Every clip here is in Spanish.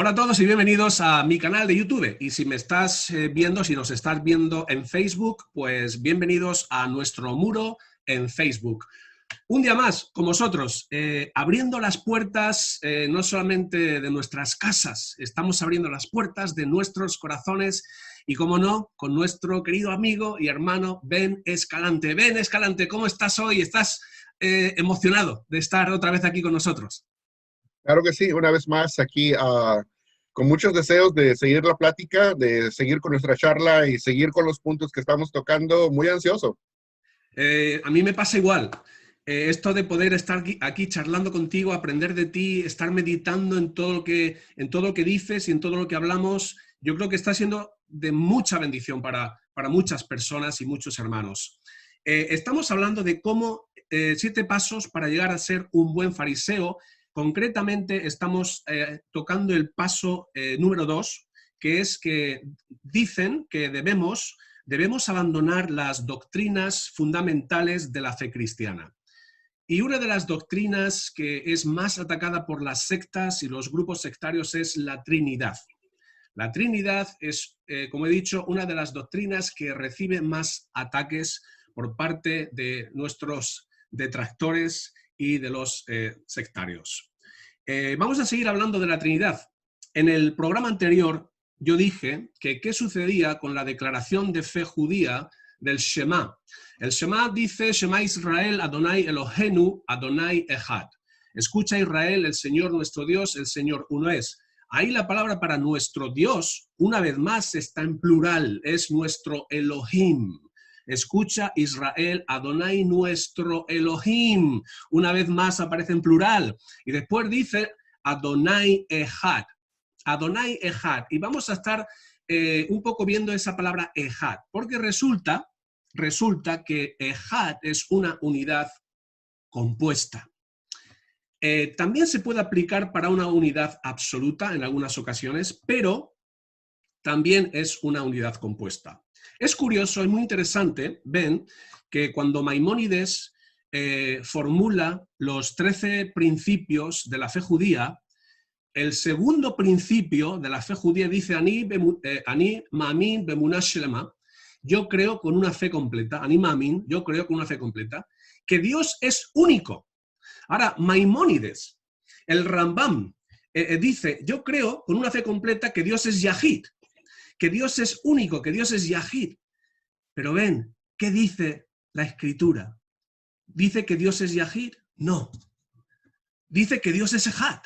Hola a todos y bienvenidos a mi canal de YouTube. Y si me estás viendo, si nos estás viendo en Facebook, pues bienvenidos a nuestro muro en Facebook. Un día más con vosotros, abriendo las puertas no solamente de nuestras casas, estamos abriendo las puertas de nuestros corazones y, como no, con nuestro querido amigo y hermano Ben Escalante. Ben Escalante, ¿cómo estás hoy? ¿Estás emocionado de estar otra vez aquí con nosotros? Claro que sí, una vez más aquí con muchos deseos de seguir la plática, de seguir con nuestra charla y seguir con los puntos que estamos tocando, muy ansioso. A mí me pasa igual. Esto de poder estar aquí charlando contigo, aprender de ti, estar meditando en todo lo que dices y en todo lo que hablamos, yo creo que está siendo de mucha bendición para muchas personas y muchos hermanos. Estamos hablando de cómo 7 pasos para llegar a ser un buen fariseo. Concretamente estamos tocando el paso número 2, que es que dicen que debemos abandonar las doctrinas fundamentales de la fe cristiana. Y una de las doctrinas que es más atacada por las sectas y los grupos sectarios es la Trinidad. La Trinidad es, como he dicho, una de las doctrinas que recibe más ataques por parte de nuestros detractores y de los sectarios. Vamos a seguir hablando de la Trinidad. En el programa anterior yo dije que qué sucedía con la declaración de fe judía del Shema. El Shema dice: Shema Israel, Adonai Elohenu, Adonai Echad. Escucha Israel, el Señor nuestro Dios, el Señor uno es. Ahí la palabra para nuestro Dios, una vez más, está en plural, es nuestro Elohim. Escucha Israel, Adonai nuestro Elohim. Una vez más aparece en plural. Y después dice Adonai Echad. Adonai Echad. Y vamos a estar un poco viendo esa palabra Echad, porque resulta que Echad es una unidad compuesta. También se puede aplicar para una unidad absoluta en algunas ocasiones, pero también es una unidad compuesta. Es curioso, es muy interesante, ven, que cuando Maimónides formula los 13 principios de la fe judía, el segundo principio de la fe judía dice: Ani ma'amin bemunah shelema. Yo creo con una fe completa, Ani ma'amin, yo creo con una fe completa, que Dios es único. Ahora, Maimónides, el Rambam, dice: yo creo con una fe completa que Dios es Yahid, que Dios es único, que Dios es Yahid. Pero ven, ¿qué dice la Escritura? ¿Dice que Dios es Yahid? No. Dice que Dios es Echad.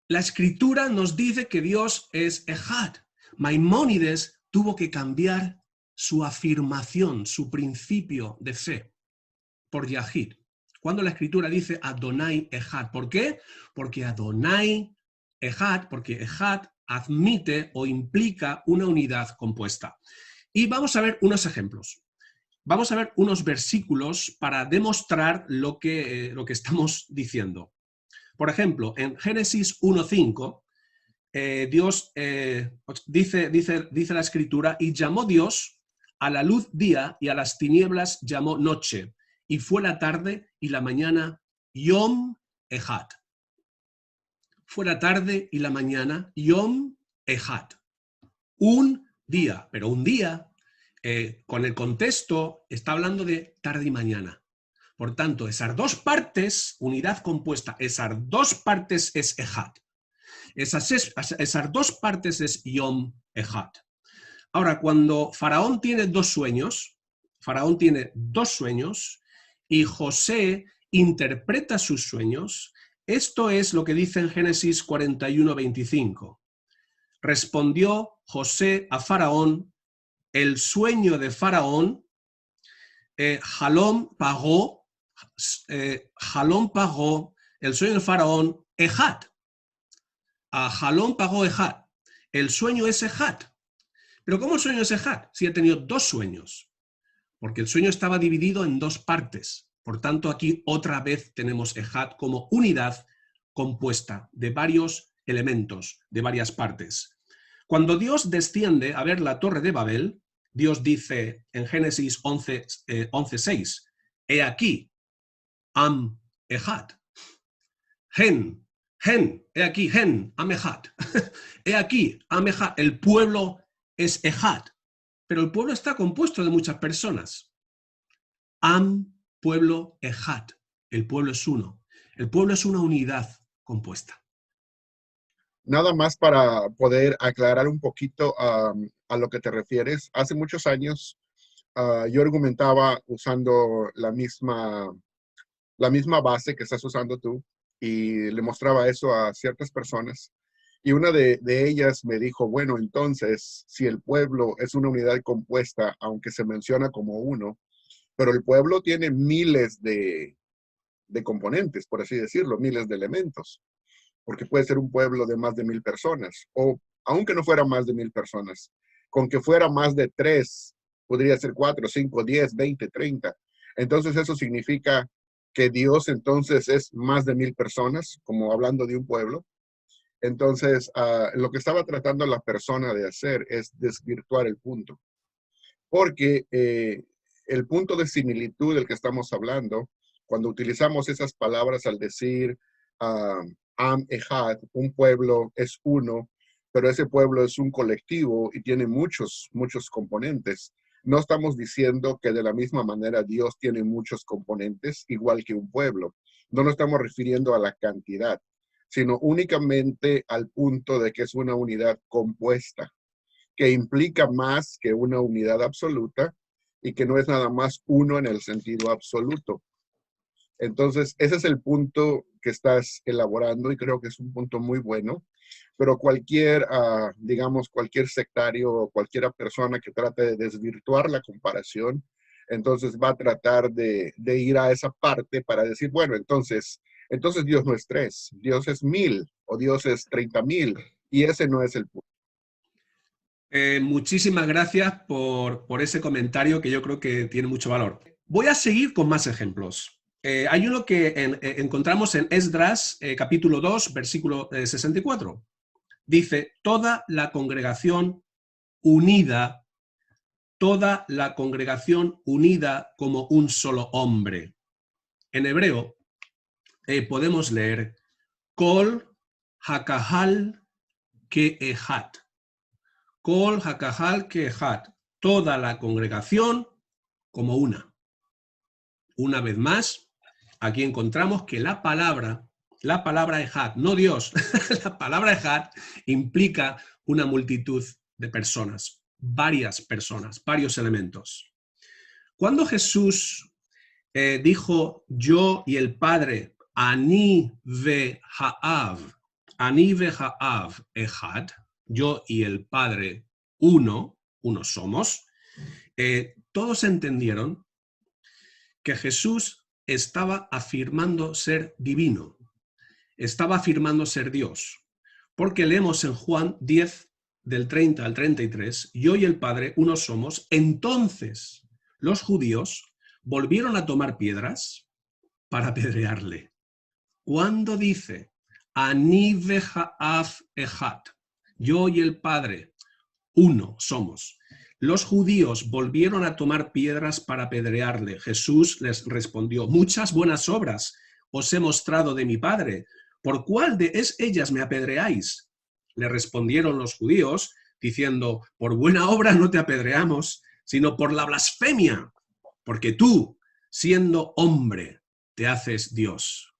La Escritura nos dice que Dios es Echad. Maimónides tuvo que cambiar su afirmación, su principio de fe, por Yahid. Cuando la Escritura dice Adonai Echad. ¿Por qué? Porque Adonai Echad, porque Echad admite o implica una unidad compuesta. Y vamos a ver unos ejemplos. Vamos a ver unos versículos para demostrar lo que estamos diciendo. Por ejemplo, en Génesis 1:5, Dios dice la Escritura: y llamó Dios a la luz día y a las tinieblas llamó noche. Y fue la tarde y la mañana Yom Echad. Fue la tarde y la mañana Yom Echad. Un día, pero un día, con el contexto, está hablando de tarde y mañana. Por tanto, esas dos partes, unidad compuesta, esas dos partes es Echad. Esas dos partes es Yom Echad. Ahora, cuando Faraón tiene dos sueños y José interpreta sus sueños, esto es lo que dice en Génesis 41:25. Respondió José a Faraón: el sueño de Faraón, Jalón pagó, el sueño de Faraón, Echad. A Jalón pagó Echad. El sueño es Echad. Pero ¿cómo el sueño es Echad? Si he tenido dos sueños. Porque el sueño estaba dividido en dos partes. Por tanto, aquí otra vez tenemos Echad como unidad compuesta de varios elementos, de varias partes. Cuando Dios desciende a ver la torre de Babel, Dios dice en Génesis 11:6, he aquí, Am Echad. Gen, Hen, he aquí, Hen, Am Echad. He aquí, Am Echad. El pueblo es Echad, pero el pueblo está compuesto de muchas personas. Am, pueblo, Echad. El pueblo es uno. El pueblo es una unidad compuesta. Nada más para poder aclarar un poquito a lo que te refieres. Hace muchos años yo argumentaba usando la misma base que estás usando tú y le mostraba eso a ciertas personas. Y una de ellas me dijo, bueno, entonces, si el pueblo es una unidad compuesta, aunque se menciona como uno, pero el pueblo tiene miles de componentes, por así decirlo, miles de elementos, porque puede ser un pueblo de más de 1000 personas, o aunque no fuera más de 1000 personas, con que fuera más de 3, podría ser 4, 5, 10, 20, 30. Entonces eso significa que Dios entonces es más de 1000 personas, como hablando de un pueblo. Entonces, lo que estaba tratando la persona de hacer es desvirtuar el punto, porque el punto de similitud del que estamos hablando, cuando utilizamos esas palabras al decir Am Echad, un pueblo es uno, pero ese pueblo es un colectivo y tiene muchos componentes. No estamos diciendo que de la misma manera Dios tiene muchos componentes, igual que un pueblo. No nos estamos refiriendo a la cantidad, sino únicamente al punto de que es una unidad compuesta, que implica más que una unidad absoluta y que no es nada más uno en el sentido absoluto. Entonces, ese es el punto que estás elaborando y creo que es un punto muy bueno, pero digamos, cualquier sectario o cualquier persona que trate de desvirtuar la comparación, entonces va a tratar de ir a esa parte para decir, bueno, entonces Dios no es 3, Dios es 1000 o Dios es 30,000 y ese no es el punto. Muchísimas gracias por ese comentario que yo creo que tiene mucho valor. Voy a seguir con más ejemplos. Hay uno que encontramos en Esdras, capítulo 2, versículo 64. Dice, toda la congregación unida como un solo hombre. En hebreo podemos leer, Kol hakahal ke'ehat. Kol hakahal ke'ehat. Toda la congregación como una. Una vez más, aquí encontramos que la palabra Echad, no Dios, la palabra Echad implica una multitud de personas, varios elementos. Cuando Jesús dijo yo y el Padre, Ani ve'ha'av Echad, yo y el Padre uno somos, todos entendieron que Jesús estaba afirmando ser divino, estaba afirmando ser Dios, porque leemos en Juan 10, del 30 al 33, yo y el Padre uno somos. Entonces los judíos volvieron a tomar piedras para apedrearle. Cuando dice, Ani ve'ha'av echad, yo y el Padre uno somos, los judíos volvieron a tomar piedras para apedrearle. Jesús les respondió, muchas buenas obras os he mostrado de mi Padre. ¿Por cuál de ellas me apedreáis? Le respondieron los judíos, diciendo, por buena obra no te apedreamos, sino por la blasfemia, porque tú, siendo hombre, te haces Dios.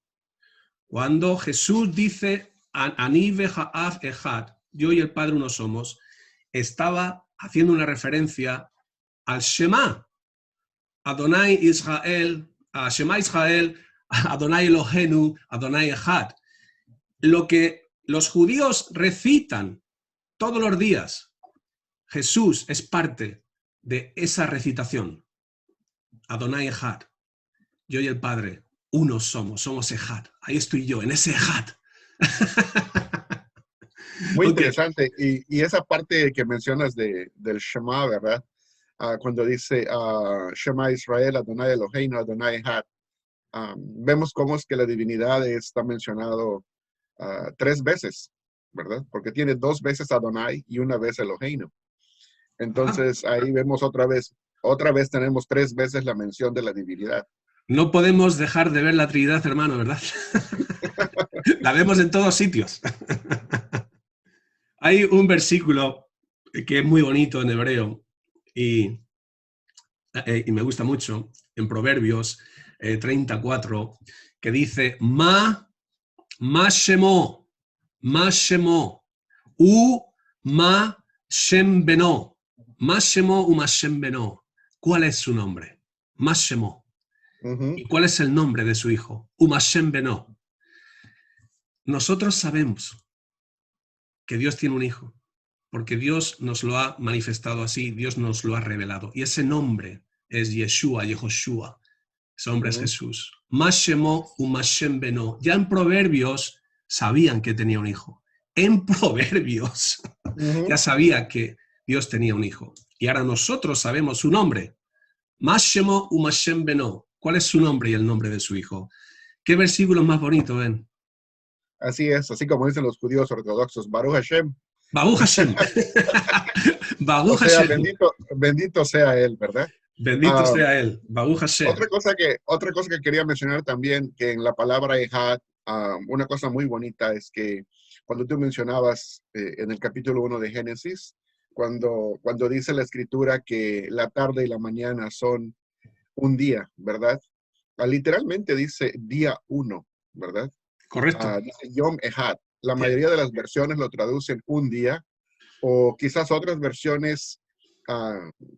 Cuando Jesús dice, Ani ve'ha'av echad, yo y el Padre uno somos, estaba haciendo una referencia al Shema, Adonai Israel, a Shema Israel, Adonai Elohenu, Adonai Echad. Lo que los judíos recitan todos los días, Jesús es parte de esa recitación. Adonai Echad, yo y el Padre, uno somos Echad. Ahí estoy yo, en ese Echad. Muy interesante. Y esa parte que mencionas del Shema, ¿verdad? Cuando dice Shema Israel, Adonai Eloheinu, Adonai Echad, vemos cómo es que la divinidad está mencionado 3 veces, ¿verdad? Porque tiene 2 veces Adonai y 1 vez Eloheinu. Entonces ahí vemos otra vez tenemos 3 veces la mención de la divinidad. No podemos dejar de ver la Trinidad, hermano, ¿verdad? La vemos en todos sitios. Hay un versículo que es muy bonito en hebreo y me gusta mucho, en Proverbios 34, que dice, Ma shemo, u ma shem beno, ma shemo u ma shem beno. ¿Cuál es su nombre? Ma shemo. ¿Y cuál es el nombre de su hijo? U ma shem beno. Nosotros sabemos que Dios tiene un hijo, porque Dios nos lo ha manifestado así, Dios nos lo ha revelado. Y ese nombre es Yeshua, Yehoshua. Ese hombre es Jesús. Ma shemo u ma shem beno. Ya en Proverbios sabían que tenía un hijo. En Proverbios ya sabía que Dios tenía un hijo. Y ahora nosotros sabemos su nombre. Ma shemo u ma shem beno. ¿Cuál es su nombre y el nombre de su hijo? ¿Qué versículo más bonito ven? Así es, así como dicen los judíos ortodoxos, Baruch Hashem. Baruch Hashem. Baruch Hashem. Bendito sea Él, ¿verdad? Bendito sea Él. Baruch Hashem. Otra cosa que quería mencionar también, que en la palabra Ejad, una cosa muy bonita es que cuando tú mencionabas en el capítulo 1 de Génesis, cuando dice la escritura que la tarde y la mañana son un día, ¿verdad? Literalmente dice día 1, ¿verdad? Correcto. Dice Yom Ejad. La mayoría de las versiones lo traducen un día, o quizás otras versiones,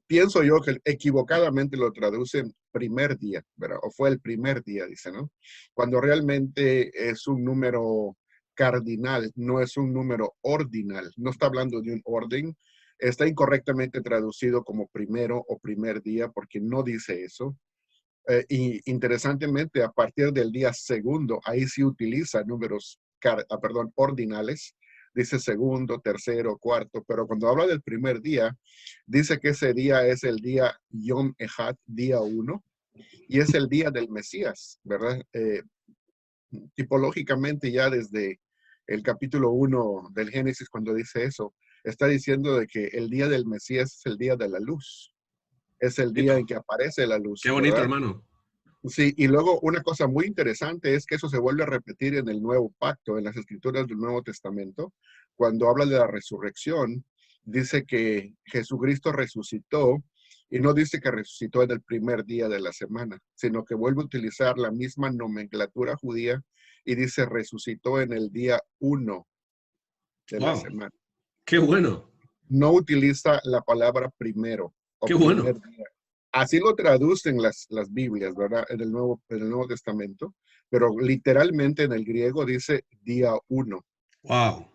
pienso yo que equivocadamente lo traducen primer día, ¿verdad? O fue el primer día, dice, ¿no? Cuando realmente es un número cardinal, no es un número ordinal. No está hablando de un orden. Está incorrectamente traducido como primero o primer día porque no dice eso. Y interesantemente, a partir del día segundo, ahí sí utiliza números, ordinales. Dice segundo, tercero, cuarto, pero cuando habla del primer día, dice que ese día es el día Yom Ejad, día 1, y es el día del Mesías, ¿verdad? Tipológicamente ya desde el capítulo 1 del Génesis, cuando dice eso, está diciendo de que el día del Mesías es el día de la luz. Es el día en que aparece la luz. Qué bonito, ¿verdad? hermano. Sí, y luego una cosa muy interesante es que eso se vuelve a repetir en el Nuevo Pacto, en las Escrituras del Nuevo Testamento. Cuando habla de la resurrección, dice que Jesucristo resucitó, y no dice que resucitó en el primer día de la semana, sino que vuelve a utilizar la misma nomenclatura judía y dice resucitó en el día 1 de la semana. ¡Qué bueno! No utiliza la palabra primero. ¡Qué bueno! Día. Así lo traducen las Biblias, ¿verdad? En el Nuevo Testamento, pero literalmente en el griego dice día 1. ¡Wow!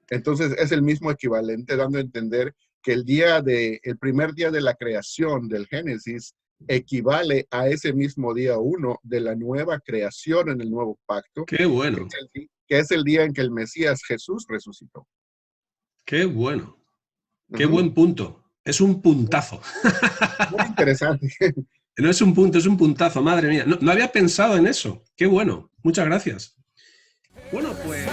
Entonces es el mismo equivalente, dando a entender que el primer día de la creación del Génesis equivale a ese mismo día 1 de la nueva creación en el Nuevo Pacto. ¡Qué bueno! Que es el día en que el Mesías Jesús resucitó. ¡Qué bueno! ¡Qué buen punto! Es un puntazo. Muy interesante. No es un punto, es un puntazo, madre mía. No había pensado en eso. ¡Qué bueno! Muchas gracias. Bueno, pues...